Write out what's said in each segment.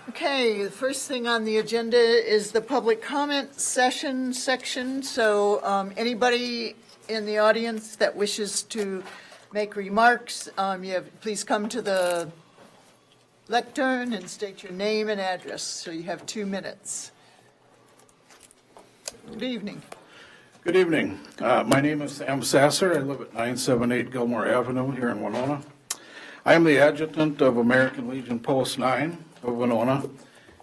Okay, the first thing on the agenda is the public comment section. So anybody in the audience that wishes to make remarks, please come to the lectern and state your name and address. So you have 2 minutes. Good evening. Good evening. My name is Sam Sasser. I live at 978 Gilmore Avenue here in Winona. I am the adjutant of American Legion Post 9 of Winona.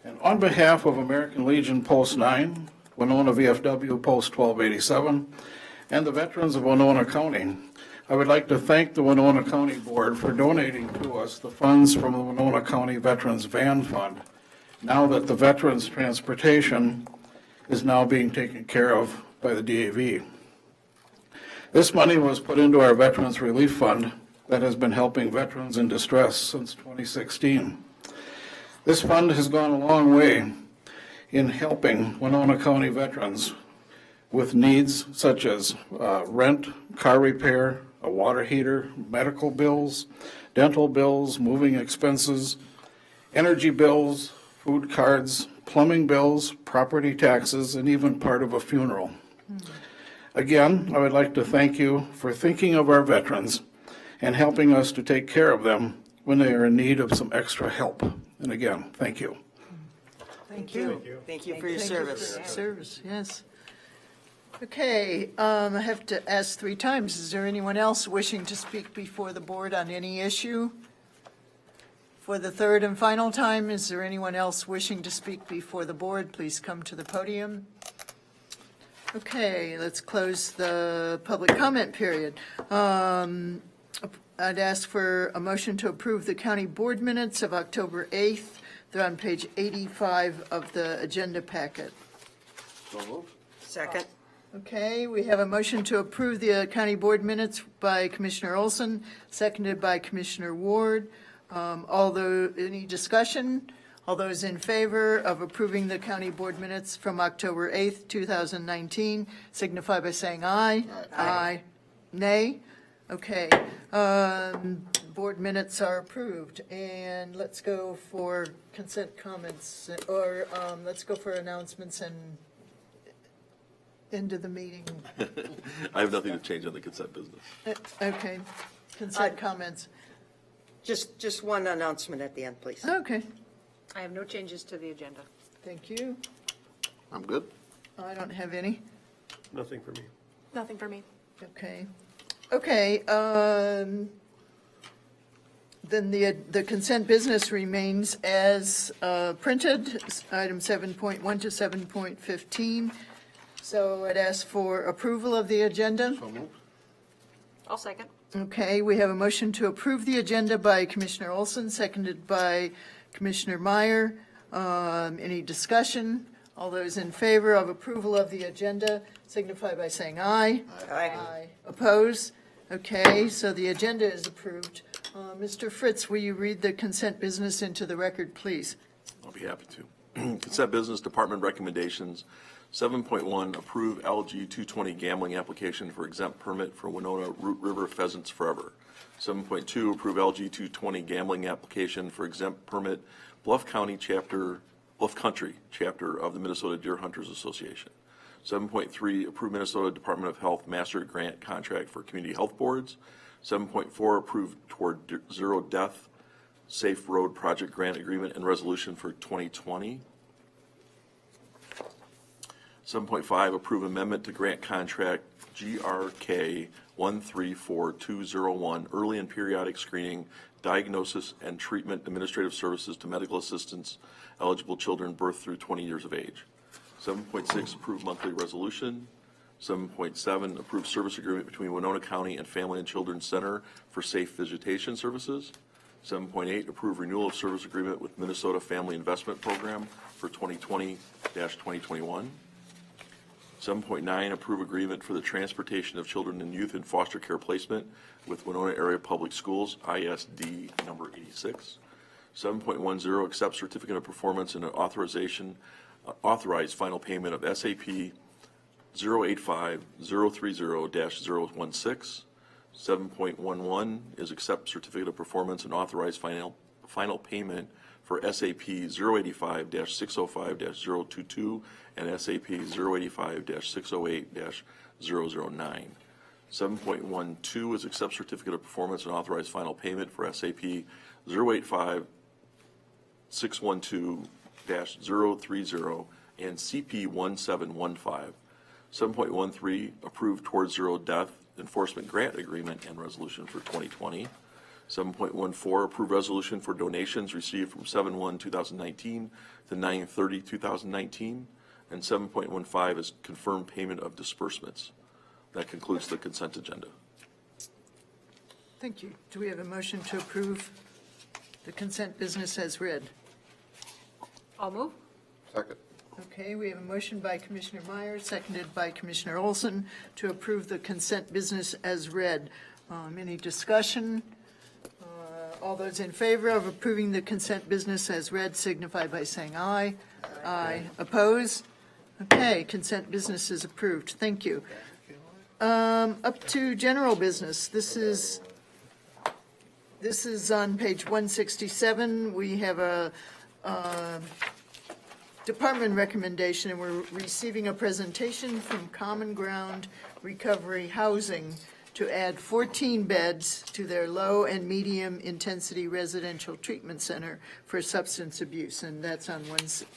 And on behalf of American Legion Post 9, Winona VFW Post 1287, and the veterans of Winona County, I would like to thank the Winona County Board for donating to us the funds from the Winona County Veterans Van Fund, now that the veterans' transportation is now being taken care of by the DAV. This money was put into our Veterans Relief Fund that has been helping veterans in distress since 2016. This fund has gone a long way in helping Winona County veterans with needs such as rent, car repair, a water heater, medical bills, dental bills, moving expenses, energy bills, food cards, plumbing bills, property taxes, and even part of a funeral. Again, I would like to thank you for thinking of our veterans and helping us to take care of them when they are in need of some extra help. And again, thank you. Thank you. Thank you for your service. Yes. Okay, I have to ask 3 times. Is there anyone else wishing to speak before the board on any issue? For the 3rd and final time, is there anyone else wishing to speak before the board? Please come to the podium. Okay, let's close the public comment period. I'd ask for a motion to approve the county board minutes of October 8th. They're on page 85 of the agenda packet. So moved. Second. Okay, we have a motion to approve the county board minutes by Commissioner Olson, seconded by Commissioner Ward. Any discussion? All those in favor of approving the county board minutes from October 8th, 2019, signify by saying aye. Aye. Nay? Okay. Board minutes are approved. And let's go for consent comments, or let's go for announcements and end of the meeting. I have nothing to change on the consent business. Okay. Consent comments. Just one announcement at the end, please. Okay. I have no changes to the agenda. Thank you. I'm good. I don't have any. Nothing for me. Nothing for me. Okay. Okay. Then the consent business remains as printed, item 7.1 to 7.15. So I'd ask for approval of the agenda. So moved. I'll second. Okay, we have a motion to approve the agenda by Commissioner Olson, seconded by Commissioner Meyer. Any discussion? All those in favor of approval of the agenda signify by saying aye. Aye. Oppose? Okay, so the agenda is approved. Mr. Fritz, will you read the consent business into the record, please? I'll be happy to. Consent business department recommendations. 7.1, approve LG 220 gambling application for exempt permit for Winona Root River Pheasants Forever. 7.2, approve LG 220 gambling application for exempt permit Bluff Country chapter of the Minnesota Deer Hunters Association. 7.3, approve Minnesota Department of Health master grant contract for community health boards. 7.4, approve toward zero death safe road project grant agreement and resolution for 2020. 7.5, approve amendment to grant contract GRK 134201, early and periodic screening, diagnosis, and treatment administrative services to medical assistance eligible children birth through 20 years of age. 7.6, approve monthly resolution. 7.7, approve service agreement between Winona County and Family and Children's Center for Safe Visitation Services. 7.8, approve renewal of service agreement with Minnesota Family Investment Program for 2020-2021. 7.9, approve agreement for the transportation of children and youth in foster care placement with Winona Area Public Schools, ISD number 86. 7.10, accept certificate of performance and authorize final payment of SAP 085-030-016. 7.11 is accept certificate of performance and authorize final payment for SAP 085-605-022 and SAP 085-608-009. 7.12 is accept certificate of performance and authorize final payment for SAP 085-612-030 and CP 1715. 7.13, approve Towards Zero Death Enforcement Grant Agreement and Resolution for 2020. 7.14, approve resolution for donations received from 7/1/2019 to 9/30/2019. And 7.15 is confirm payment of disbursements. That concludes the consent agenda. Thank you. Do we have a motion to approve the consent business as read? I'll move. Second. Okay, we have a motion by Commissioner Meyer, seconded by Commissioner Olson, to approve the consent business as read. Any discussion? All those in favor of approving the consent business as read signify by saying aye. Aye. Oppose? Okay, consent business is approved. Thank you. Up to general business. This is on page 167. We have a department recommendation, and we're receiving a presentation from Common Ground Recovery Housing to add 14 beds to their low and medium intensity residential treatment center for substance abuse, and that's on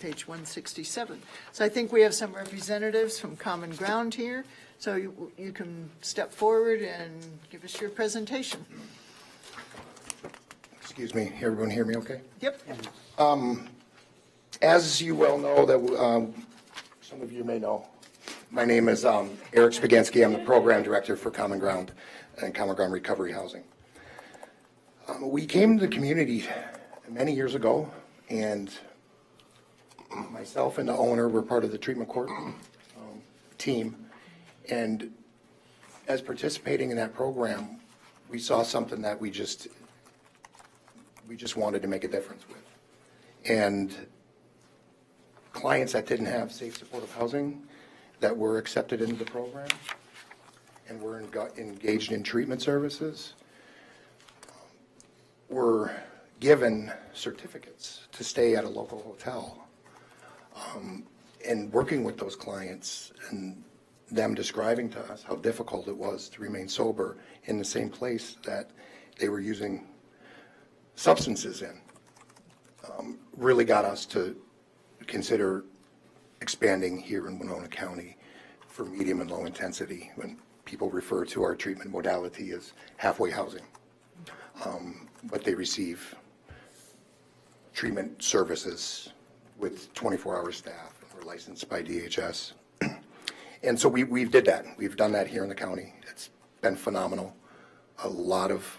page 167. So I think we have some representatives from Common Ground here, so you can step forward and give us your presentation. Excuse me, everyone hear me okay? Yep. As you well know, that some of you may know, my name is Eric Spagensky. I'm the program director for Common Ground and Common Ground Recovery Housing. We came to the community many years ago, and myself and the owner were part of the treatment court team. And as participating in that program, we saw something that we just wanted to make a difference with. And clients that didn't have safe supportive housing that were accepted into the program and were engaged in treatment services were given certificates to stay at a local hotel. And working with those clients and them describing to us how difficult it was to remain sober in the same place that they were using substances in, really got us to consider expanding here in Winona County for medium and low intensity, when people refer to our treatment modality as halfway housing. But they receive treatment services with 24-hour staff. We're licensed by DHS. And so we did that. We've done that here in the county. It's been phenomenal. A lot of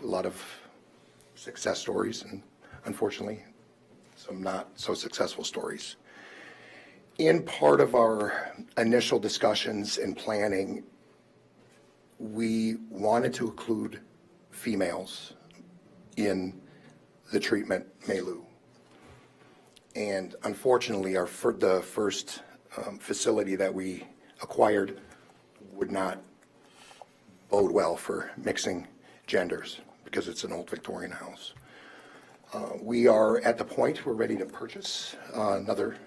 success stories, and unfortunately, some not so successful stories. In part of our initial discussions and planning, we wanted to include females in the treatment milieu. And unfortunately, the first facility that we acquired would not bode well for mixing genders because it's an old Victorian house. We are at the point we're ready to purchase another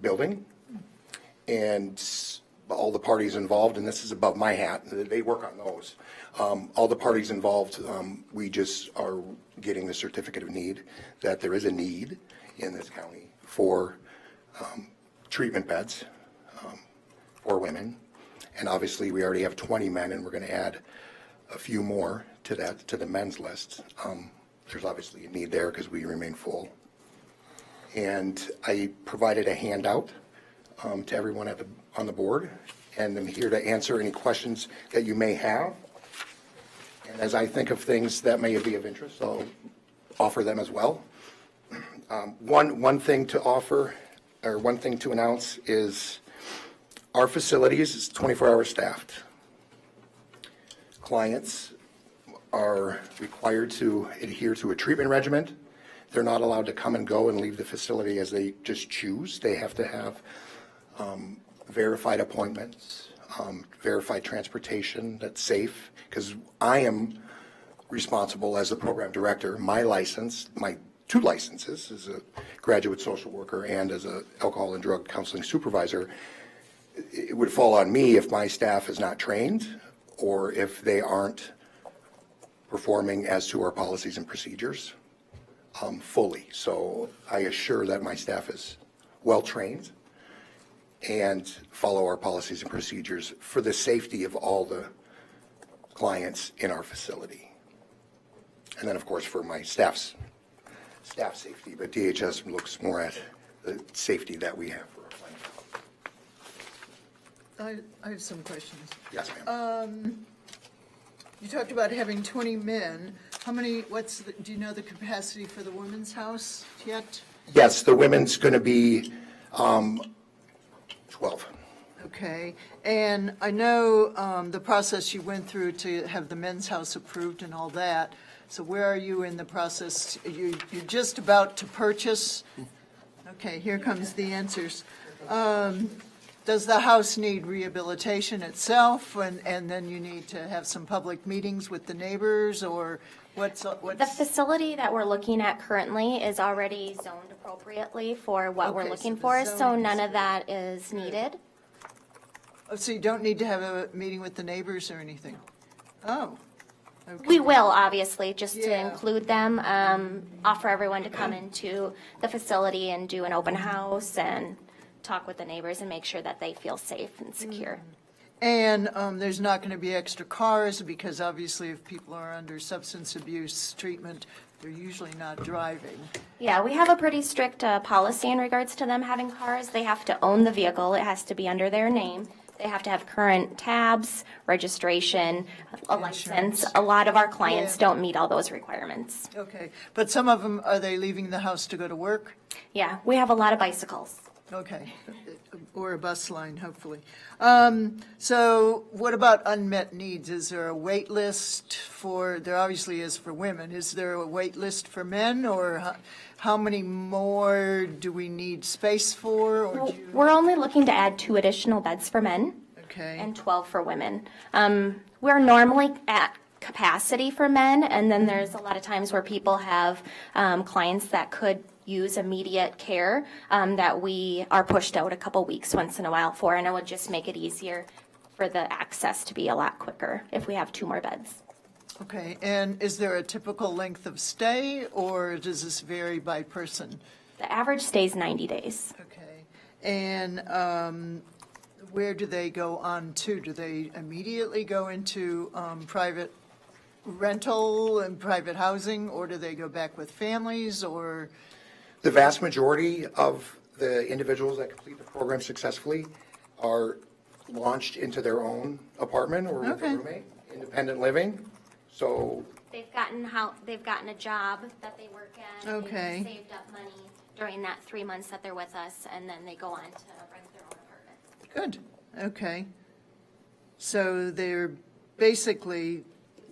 building, and all the parties involved, and this is above my hat, they work on those. All the parties involved, we just are getting the certificate of need, that there is a need in this county for treatment beds for women. And obviously we already have 20 men, and we're going to add a few more to that, to the men's list. There's obviously a need there because we remain full. And I provided a handout to everyone on the board, and I'm here to answer any questions that you may have. And as I think of things that may be of interest, I'll offer them as well. One thing to offer, or one thing to announce, is our facilities is 24-hour staffed. Clients are required to adhere to a treatment regimen. They're not allowed to come and go and leave the facility as they just choose. They have to have verified appointments, verified transportation that's safe, because I am responsible as the program director. My license, my 2 licenses as a graduate social worker and as a alcohol and drug counseling supervisor. It would fall on me if my staff is not trained or if they aren't performing as to our policies and procedures fully. So I assure that my staff is well-trained and follow our policies and procedures for the safety of all the clients in our facility. And then, of course, for my staff safety, but DHS looks more at the safety that we have for our clients. I have some questions. Yes, ma'am. You talked about having 20 men. How many, do you know the capacity for the women's house yet? Yes, the women's going to be 12. Okay, and I know the process you went through to have the men's house approved and all that. So where are you in the process? You're just about to purchase? Okay, here comes the answers. Does the house need rehabilitation itself, and then you need to have some public meetings with the neighbors, or what's? The facility that we're looking at currently is already zoned appropriately for what we're Okay, looking so for, the so zoning none is of that is needed. Oh, so you don't need to have a meeting with the neighbors or anything? Oh, okay. We will, obviously, just to Yeah. include them, offer everyone to come into the facility and do an open house and talk with the neighbors and make sure that they feel safe and secure. And there's not going to be extra cars, because obviously if people are under substance abuse treatment, they're usually not driving. Yeah, we have a pretty strict policy in regards to them having cars. They have to own the vehicle. It has to be under their name. They have to have current tabs, registration, a license. A lot of our clients Yeah. don't meet all those requirements. Okay, but some of them, are they leaving the house to go to work? Yeah, we have a lot of bicycles. Okay, or a bus line, hopefully. So what about unmet needs? Is there a wait list for, there obviously is for women, is there a wait list for men, or how many more do we need space for? Or do you- We're only looking to add 2 additional beds for men Okay, and 12 for women. We're normally at capacity for men, and then there's a lot of times where people have clients that could use immediate care that we are pushed out a couple weeks once in a while for, and it would just make it easier for the access to be a lot quicker if we have 2 more beds. okay, and is there a typical length of stay, or does this vary by person? The average stays 90 days. Okay, and where do they go on to? Do they immediately go into private rental and private housing, or do they go back with families, or? The vast majority of the individuals that complete the program successfully are launched into their own apartment or with a Okay. roommate, independent living. So They've gotten a job that they work in. Okay. They've saved up money during that 3 months that they're with us, and then they go on to rent their own apartment. Good, okay. So they're basically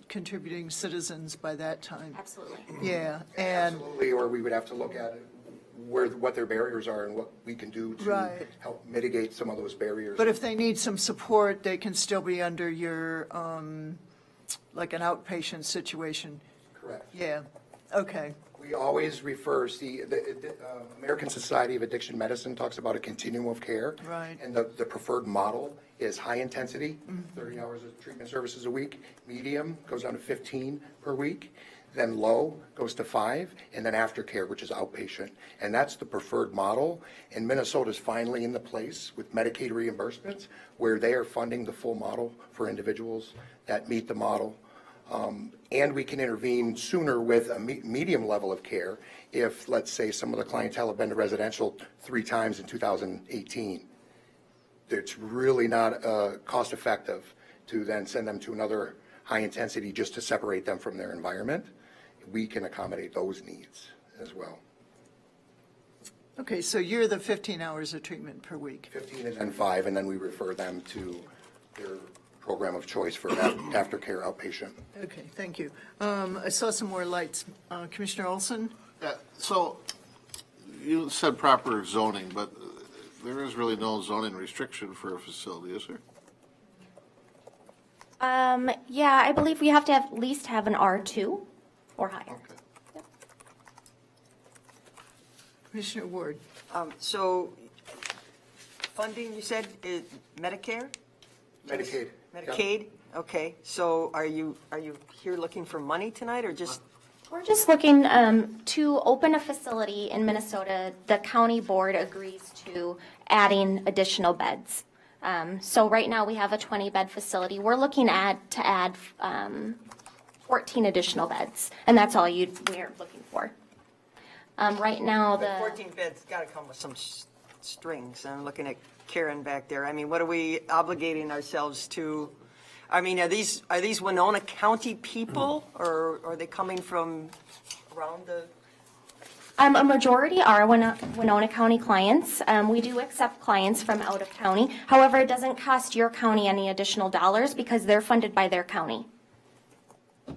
contributing citizens by that time? Absolutely. Yeah, and, absolutely, or we would have to look at what their barriers are and what we can do to Right. help mitigate some of those barriers. but if they need some support, they can still be under your, like an outpatient situation? Correct. Yeah, okay, We always refer, the American Society of Addiction Medicine talks about a continuum of care. Right. And the preferred model is high intensity, 30 hours of treatment services a week. Medium goes down to 15 per week. Then low goes to 5, and then aftercare, which is outpatient. And that's the preferred model. And Minnesota's finally in the place with Medicaid reimbursements where they are funding the full model for individuals that meet the model. And we can intervene sooner with a medium level of care if, let's say, some of the clientele have been to residential 3 times in 2018. It's really not cost effective to then send them to another high intensity just to separate them from their environment. We can accommodate those needs as well. okay, so you're the 15 hours of treatment per week? 15 and then 5, and then we refer them to their program of choice for aftercare outpatient. Okay, thank you. I saw some more lights. Commissioner Olson? Yeah, so you said proper zoning, but there is really no zoning restriction for a facility, is there? Yeah, I believe we have to at least have an R2 or higher. Okay. Commissioner Ward. So funding, you said, is Medicare? Medicaid. Medicaid? Okay, so are you here looking for money tonight or just, We're just looking to open a facility in Minnesota. The county board agrees to adding additional beds. So right now, we have a 20-bed facility. We're looking to add 14 additional beds, and that's all we're looking for. Right now, the the 14 beds got to come with some strings. I'm looking at Karen back there. I mean, what are we obligating ourselves to? I mean, are these Winona County people or are they coming from around the? a majority are Winona County clients. We do accept clients from out of county. However, it doesn't cost your county any additional dollars because they're funded by their county. The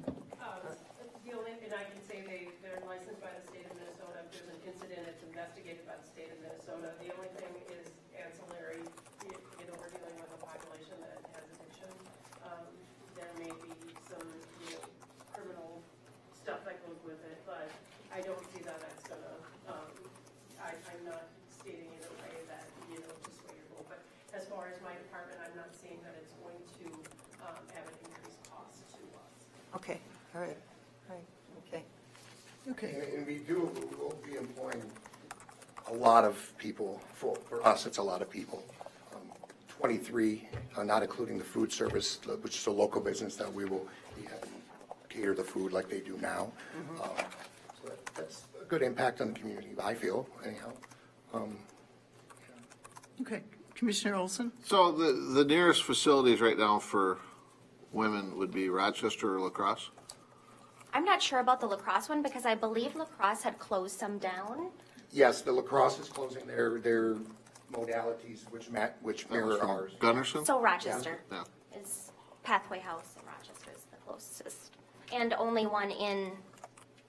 only, and I can say they're licensed by the state of Minnesota. If there's an incident, it's investigated by the state of Minnesota. The only thing is ancillary, we're dealing with a population that has addiction. There may be some, criminal stuff that goes with it, but I don't see that that's gonna, I'm not stating in a way that, to sway your vote. But as far as my department, I'm not seeing that it's going to, have an increased cost to us. Okay, all right, okay. Okay. And we will be employing a lot of people. For us, it's a lot of people. 23, not including the food service, which is a local business that we will be having cater the food like they do now. So that's a good impact on the community, I feel, anyhow. Okay. Commissioner Olson? So the nearest facilities right now for women would be Rochester or La Crosse? I'm not sure about the La Crosse one because I believe La Crosse had closed some down. Yes, the La Crosse is closing their modalities, which mirror ours. Gunderson? So Rochester Yeah. is Pathway House in Rochester is the closest. And only one in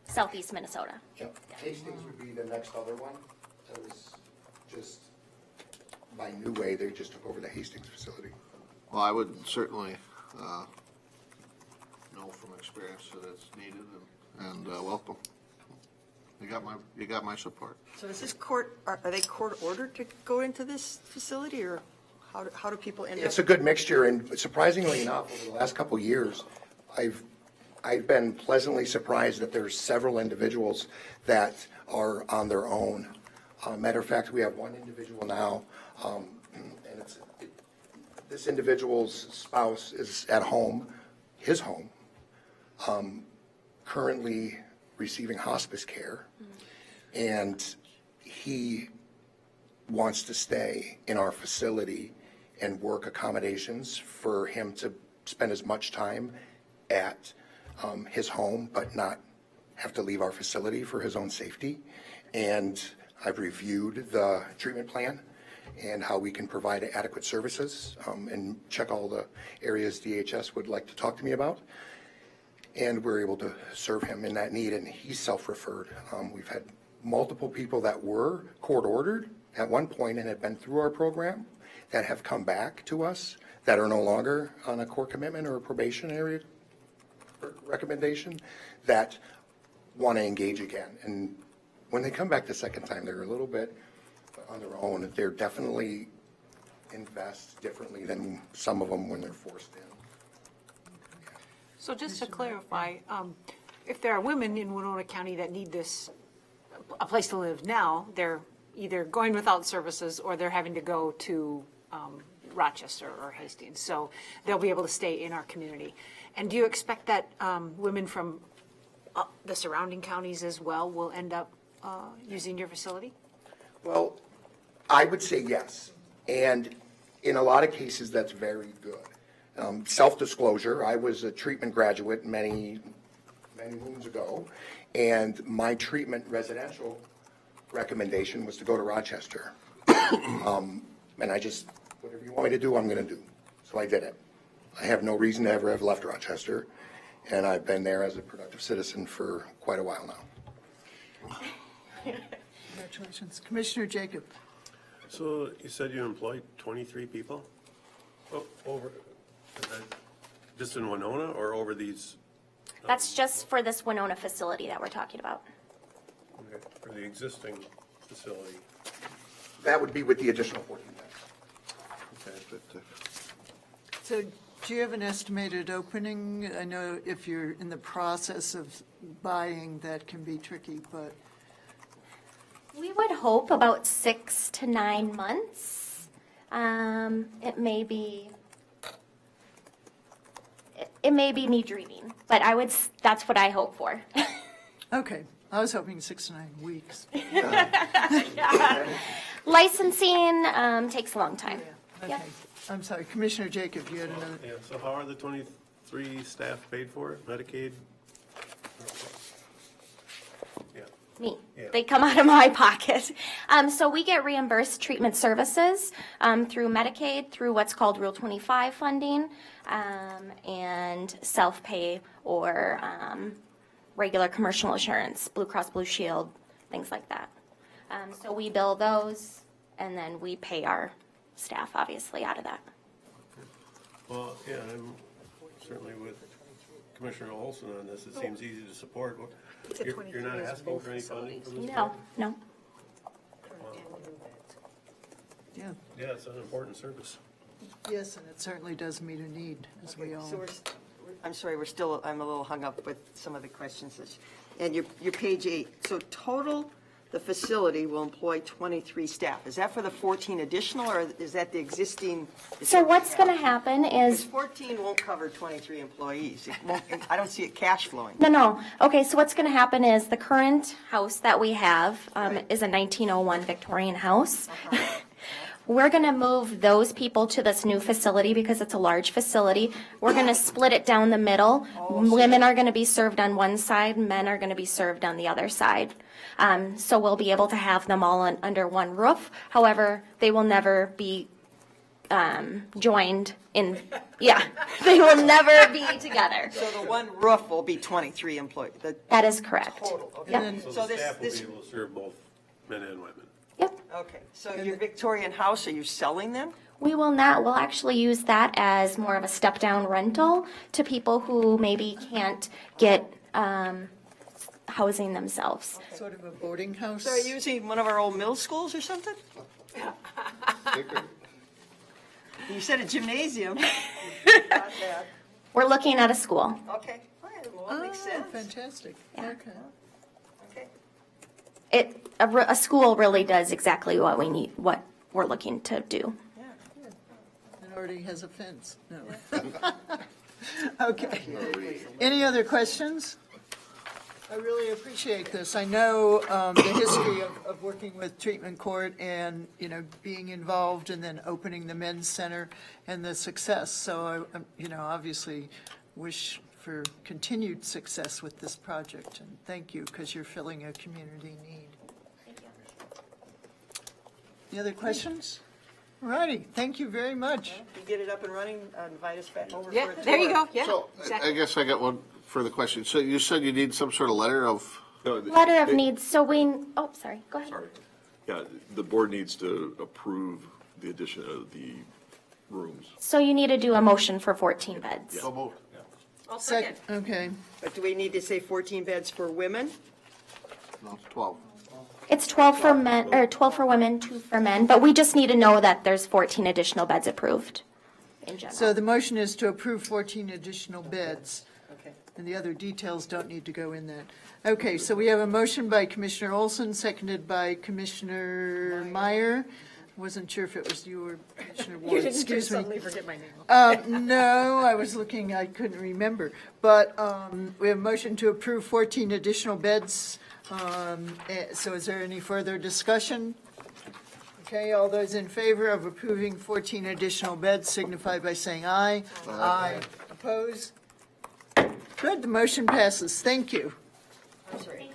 southeast Minnesota. Yep. Hastings would be the next other one. That was just by New Way, they just took over the Hastings facility. Well, I would certainly know from experience that it's needed and welcome. You got my support. So is this are they court ordered to go into this facility or how do people end up? It's a good mixture, and surprisingly enough, over the last couple of years, I've been pleasantly surprised that there's several individuals that are on their own. Matter of fact, we have one individual now, and this individual's spouse is at home, his home, currently receiving hospice care, and he wants to stay in our facility and work accommodations for him to spend as much time at his home, but not have to leave our facility for his own safety. And I've reviewed the treatment plan and how we can provide adequate services and check all the areas DHS would like to talk to me about. And we're able to serve him in that need, and he's self-referred. We've had multiple people that were court-ordered at one point and had been through our program that have come back to us that are no longer on a court commitment or a probationary recommendation that want to engage again. And when they come back the second time, they're a little bit on their own. They're definitely invest differently than some of them when they're forced in. So just to clarify, if there are women in Winona County that need a place to live now, they're either going without services or they're having to go to Rochester or Hastings. So they'll be able to stay in our community. And do you expect that women from the surrounding counties as well will end up using your facility? Well, I would say yes. And in a lot of cases, that's very good. Self-disclosure, I was a treatment graduate many moons ago, and my treatment residential recommendation was to go to Rochester. And I just, whatever you want me to do, I'm going to do. So I did it. I have no reason to ever have left Rochester, and I've been there as a productive citizen for quite a while now. Congratulations. Commissioner Jacob? So you said you employed 23 people? Is that just in Winona or over these, That's just for this Winona facility that we're talking about. for the existing facility? That would be with the additional 14 beds. Okay. So do you have an estimated opening? I know if you're in the process of buying, that can be tricky, but We would hope about 6 to 9 months. It may be, it may be me dreaming, but that's what I hope for. okay. I was hoping 6 to 9 weeks. Licensing takes a long time. Okay. Yep. I'm sorry, Commissioner Jacob, you had another. Yeah, so how are the 23 staff paid for? Medicaid? Yeah. Me. Yeah. They come out of my pocket. So we get reimbursed treatment services through Medicaid, through what's called Rule 25 funding, and self-pay or regular commercial insurance, Blue Cross Blue Shield, things like that. So we bill those, and then we pay our staff, obviously, out of that. Well, yeah, I'm certainly with Commissioner Olson on this. It seems easy to support. You're not asking for any funding from this? No, no. Yeah, Yeah, it's an important service. yes, and it certainly does meet a need, as we all. So I'm sorry, I'm a little hung up with some of the questions. And your page 8, so total, the facility will employ 23 staff. Is that for the 14 additional, or is that the existing? So what's going to happen Because is 14 won't cover 23 employees. It won't, I don't see it cash flowing. No. Okay, so what's going to happen is the current house that we have is a 1901 Victorian house. We're going to move those people to this new facility because it's a large facility. We're going to split it down the middle. Women are going to be served on one side, men are going to be served on the other side. So we'll be able to have them all under one roof. However, they will never be joined in, yeah, they will never be together. So the one roof will be 23 employees. That is correct. Total, okay. Yep. So So the this- staff will this- be able to serve both men and women. Yep. Okay, so your Victorian house, are you selling them? We will not. We'll actually use that as more of a step-down rental to people who maybe can't get housing themselves. Sort of a boarding house? So are you using one of our old middle schools or something? You said a gymnasium. Got that. We're looking at a school. Okay, all right, well, that makes Oh, sense. fantastic. Yeah. Okay. Okay. A school really does exactly what we need, what we're looking to do. It already has a fence. No. Okay. Any other questions? I really appreciate this. I know the history of working with treatment court and, being involved and then opening the men's center and the success. So I, obviously wish for continued success with this project. And thank you, because you're filling a community need. Any other questions? All righty, thank you very much. If you get it up and running, invite us back over for a Yeah, tour. there you go, yeah, So, I exactly. guess I got one further question. So you said you need some sort of letter of, Letter of needs, so sorry, go ahead. Sorry. Yeah, the board needs to approve the addition of the rooms. So you need to do a motion for 14 beds. so moved. I'll second. Okay, But do we need to say 14 beds for women? No, 12. It's 12 for men, or 12 for women, 2 for men, but we just need to know that there's 14 additional beds approved in general. so the motion is to approve 14 additional beds. Okay. And the other details don't need to go in that. Okay, so we have a motion by Commissioner Olson, seconded by Commissioner Meyer. Wasn't sure if it was you or Commissioner Ward, excuse me. forget my name. No, I was looking, I couldn't remember. But we have a motion to approve 14 additional beds. So is there any further discussion? Okay, all those in favor of approving 14 additional beds signify by saying aye. Aye. Oppose? Good, the motion passes. Thank you. I'm sorry.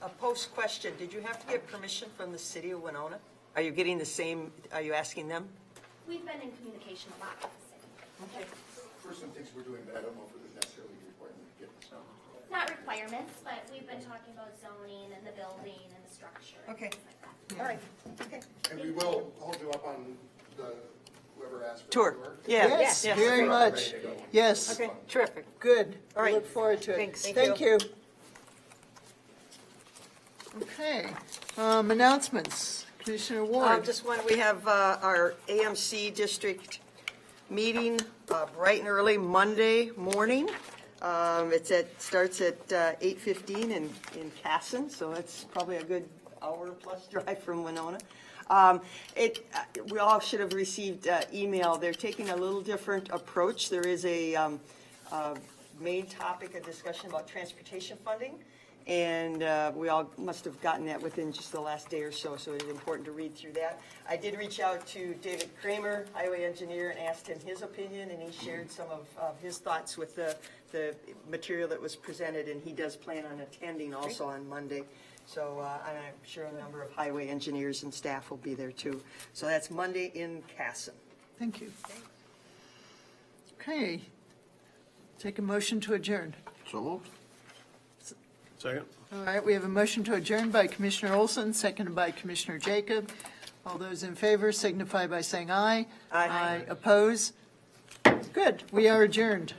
A post question, did you have to get permission from the city of Winona? Are you getting the same, are you asking them? We've been in communication a lot with the city. First some things we're doing, but I don't know if it would necessarily be required to get this done. Not requirements, but we've been talking about zoning and the building and the structure. and Okay. things like that. All right, okay. And we will hold you up on whoever asked for the Tour. tour. Yeah. Yes, very much. Yes, Okay, terrific. good. All I right. look forward to it. Thanks. Thank you. Okay, Announcements. Commissioner Ward. Just one, we have our AMC district meeting bright and early Monday morning. Starts at 8:15 in Casson, so it's probably a good hour-plus drive from Winona. We all should have received email. They're taking a little different approach. There is a main topic, a discussion about transportation funding, and we all must have gotten that within just the last day or so, so it is important to read through that. I did reach out to David Kramer, highway engineer, and asked him his opinion, and he shared some of his thoughts with the material that was presented, and he does plan on attending also on Monday. So and I'm sure a number of highway engineers and staff will be there too. So that's Monday in Casson. Thank you. Okay. Take a motion to adjourn. So moved. Second? All right, we have a motion to adjourn by Commissioner Olson, seconded by Commissioner Jacob. All those in favor signify by saying aye. Aye. Oppose? Good, we are adjourned.